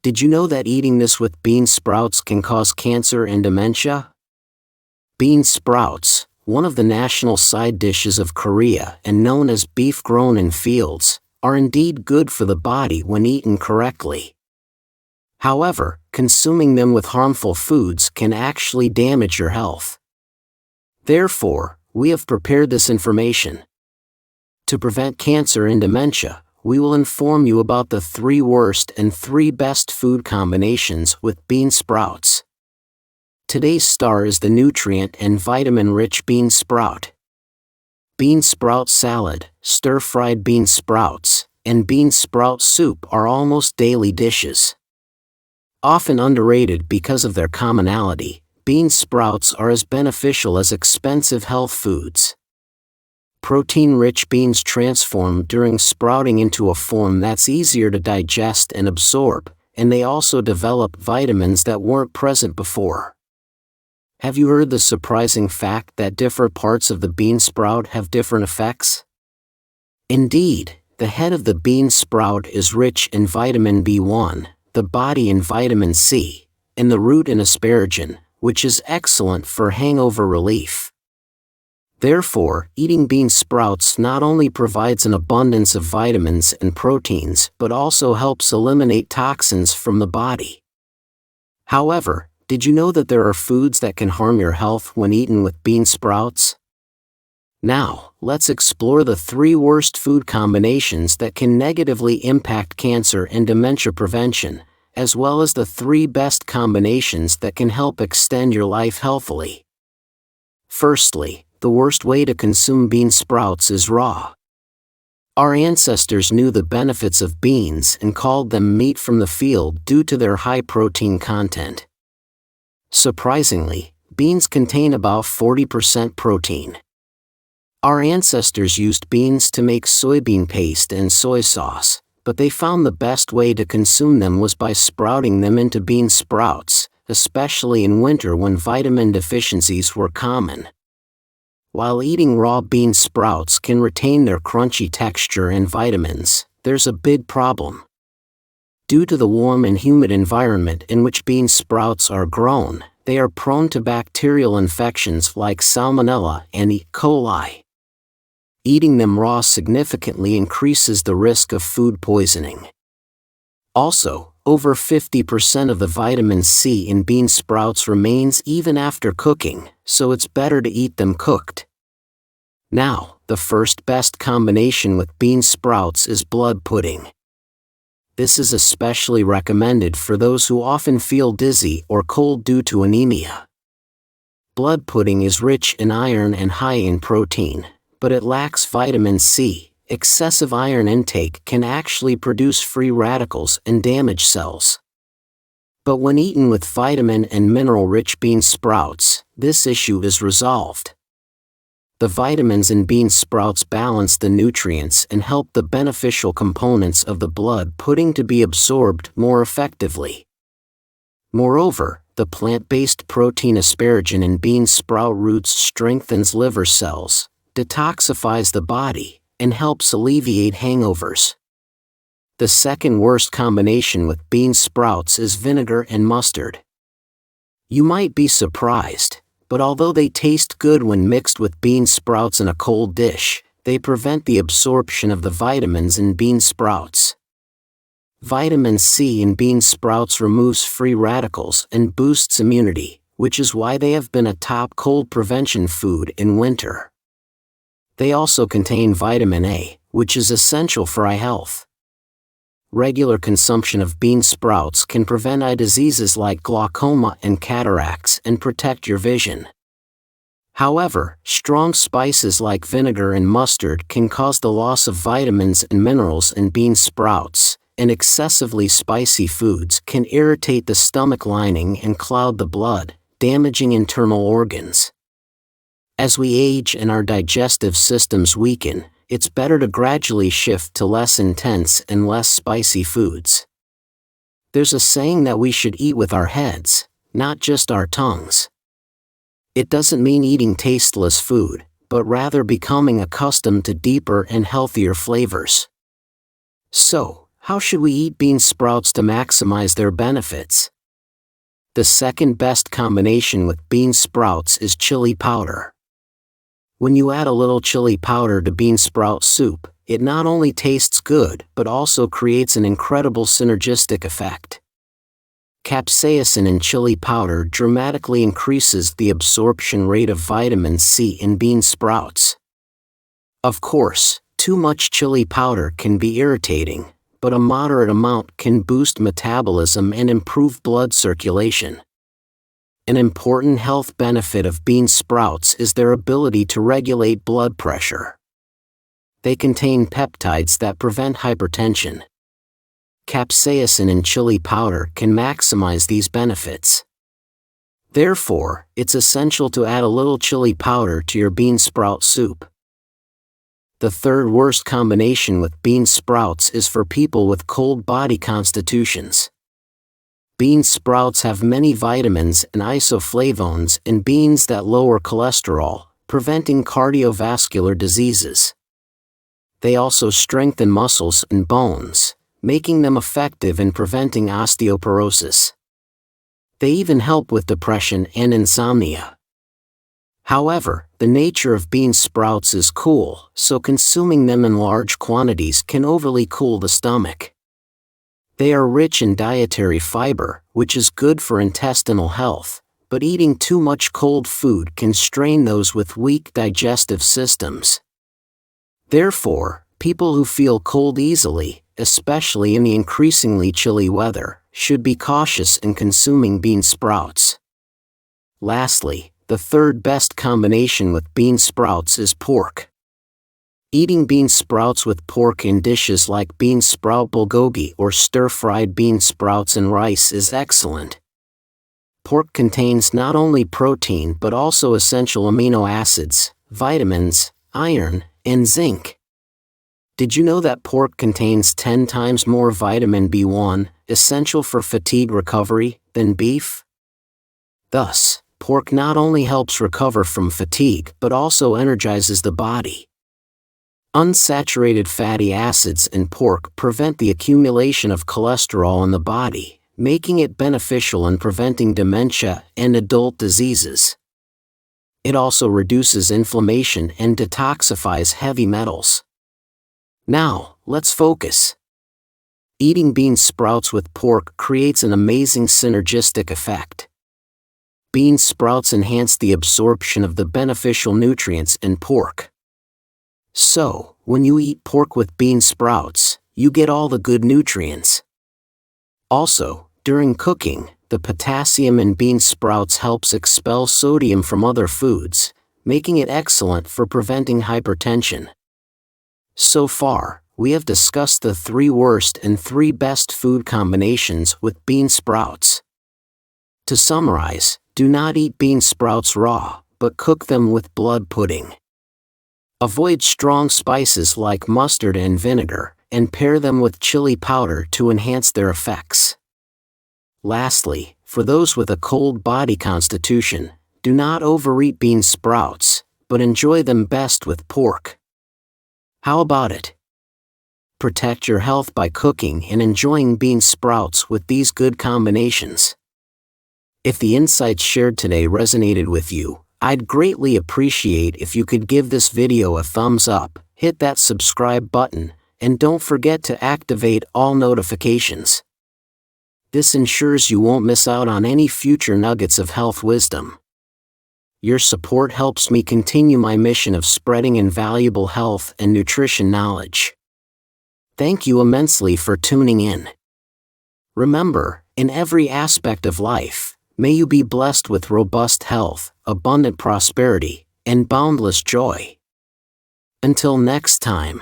Did you know that eating this with bean sprouts can cause cancer and dementia? Bean sprouts, one of the national side dishes of Korea and known as beef grown in fields, are indeed good for the body when eaten correctly. However, consuming them with harmful foods can actually damage your health. Therefore, we have prepared this information. To prevent cancer and dementia, we will inform you about the 3 worst and 3 best food combinations with bean sprouts. Today's star is the nutrient and vitamin-rich bean sprout. Bean sprout salad, stir-fried bean sprouts, and bean sprout soup are almost daily dishes. Often underrated because of their commonality, bean sprouts are as beneficial as expensive health foods. Protein-rich beans transform during sprouting into a form that's easier to digest and absorb, and they also develop vitamins that weren't present before. Have you heard the surprising fact that different parts of the bean sprout have different effects? Indeed, the head of the bean sprout is rich in vitamin B1, the body in vitamin C, and the root in asparagine, which is excellent for hangover relief. Therefore, eating bean sprouts not only provides an abundance of vitamins and proteins but also helps eliminate toxins from the body. However, did you know that there are foods that can harm your health when eaten with bean sprouts? Now, let's explore the 3 worst food combinations that can negatively impact cancer and dementia prevention, as well as the 3 best combinations that can help extend your life healthily. Firstly, the worst way to consume bean sprouts is raw. Our ancestors knew the benefits of beans and called them meat from the field due to their high protein content. Surprisingly, beans contain about 40% protein. Our ancestors used beans to make soybean paste and soy sauce, but they found the best way to consume them was by sprouting them into bean sprouts, especially in winter when vitamin deficiencies were common. While eating raw bean sprouts can retain their crunchy texture and vitamins, there's a big problem. Due to the warm and humid environment in which bean sprouts are grown, they are prone to bacterial infections like Salmonella and E. coli. Eating them raw significantly increases the risk of food poisoning. Also, over 50% of the vitamin C in bean sprouts remains even after cooking, so it's better to eat them cooked. Now, the first best combination with bean sprouts is blood pudding. This is especially recommended for those who often feel dizzy or cold due to anemia. Blood pudding is rich in iron and high in protein, but it lacks vitamin C. Excessive iron intake can actually produce free radicals and damage cells. But when eaten with vitamin and mineral-rich bean sprouts, this issue is resolved. The vitamins in bean sprouts balance the nutrients and help the beneficial components of the blood pudding to be absorbed more effectively. Moreover, the plant-based protein asparagine in bean sprout roots strengthens liver cells, detoxifies the body, and helps alleviate hangovers. The second worst combination with bean sprouts is vinegar and mustard. You might be surprised, but although they taste good when mixed with bean sprouts in a cold dish, they prevent the absorption of the vitamins in bean sprouts. Vitamin C in bean sprouts removes free radicals and boosts immunity, which is why they have been a top cold prevention food in winter. They also contain vitamin A, which is essential for eye health. Regular consumption of bean sprouts can prevent eye diseases like glaucoma and cataracts and protect your vision. However, strong spices like vinegar and mustard can cause the loss of vitamins and minerals in bean sprouts, and excessively spicy foods can irritate the stomach lining and cloud the blood, damaging internal organs. As we age and our digestive systems weaken, it's better to gradually shift to less intense and less spicy foods. There's a saying that we should eat with our heads, not just our tongues. It doesn't mean eating tasteless food, but rather becoming accustomed to deeper and healthier flavors. So, how should we eat bean sprouts to maximize their benefits? The second best combination with bean sprouts is chili powder. When you add a little chili powder to bean sprout soup, it not only tastes good but also creates an incredible synergistic effect. Capsaicin in chili powder dramatically increases the absorption rate of vitamin C in bean sprouts. Of course, too much chili powder can be irritating, but a moderate amount can boost metabolism and improve blood circulation. An important health benefit of bean sprouts is their ability to regulate blood pressure. They contain peptides that prevent hypertension. Capsaicin in chili powder can maximize these benefits. Therefore, it's essential to add a little chili powder to your bean sprout soup. The third worst combination with bean sprouts is for people with cold body constitutions. Bean sprouts have many vitamins and isoflavones in beans that lower cholesterol, preventing cardiovascular diseases. They also strengthen muscles and bones, making them effective in preventing osteoporosis. They even help with depression and insomnia. However, the nature of bean sprouts is cool, so consuming them in large quantities can overly cool the stomach. They are rich in dietary fiber, which is good for intestinal health, but eating too much cold food can strain those with weak digestive systems. Therefore, people who feel cold easily, especially in the increasingly chilly weather, should be cautious in consuming bean sprouts. Lastly, the third best combination with bean sprouts is pork. Eating bean sprouts with pork in dishes like bean sprout bulgogi or stir-fried bean sprouts and rice is excellent. Pork contains not only protein but also essential amino acids, vitamins, iron, and zinc. Did you know that pork contains 10 times more vitamin B1, essential for fatigue recovery, than beef? Thus, pork not only helps recover from fatigue but also energizes the body. Unsaturated fatty acids in pork prevent the accumulation of cholesterol in the body, making it beneficial in preventing dementia and adult diseases. It also reduces inflammation and detoxifies heavy metals. Now, let's focus. Eating bean sprouts with pork creates an amazing synergistic effect. Bean sprouts enhance the absorption of the beneficial nutrients in pork. So, when you eat pork with bean sprouts, you get all the good nutrients. Also, during cooking, the potassium in bean sprouts helps expel sodium from other foods, making it excellent for preventing hypertension. So far, we have discussed the 3 worst and 3 best food combinations with bean sprouts. To summarize, do not eat bean sprouts raw, but cook them with blood pudding. Avoid strong spices like mustard and vinegar, and pair them with chili powder to enhance their effects. Lastly, for those with a cold body constitution, do not overeat bean sprouts, but enjoy them best with pork. How about it? Protect your health by cooking and enjoying bean sprouts with these good combinations. If the insights shared today resonated with you, I'd greatly appreciate if you could give this video a thumbs up, hit that subscribe button, and don't forget to activate all notifications. This ensures you won't miss out on any future nuggets of health wisdom. Your support helps me continue my mission of spreading invaluable health and nutrition knowledge. Thank you immensely for tuning in. Remember, in every aspect of life, may you be blessed with robust health, abundant prosperity, and boundless joy. Until next time.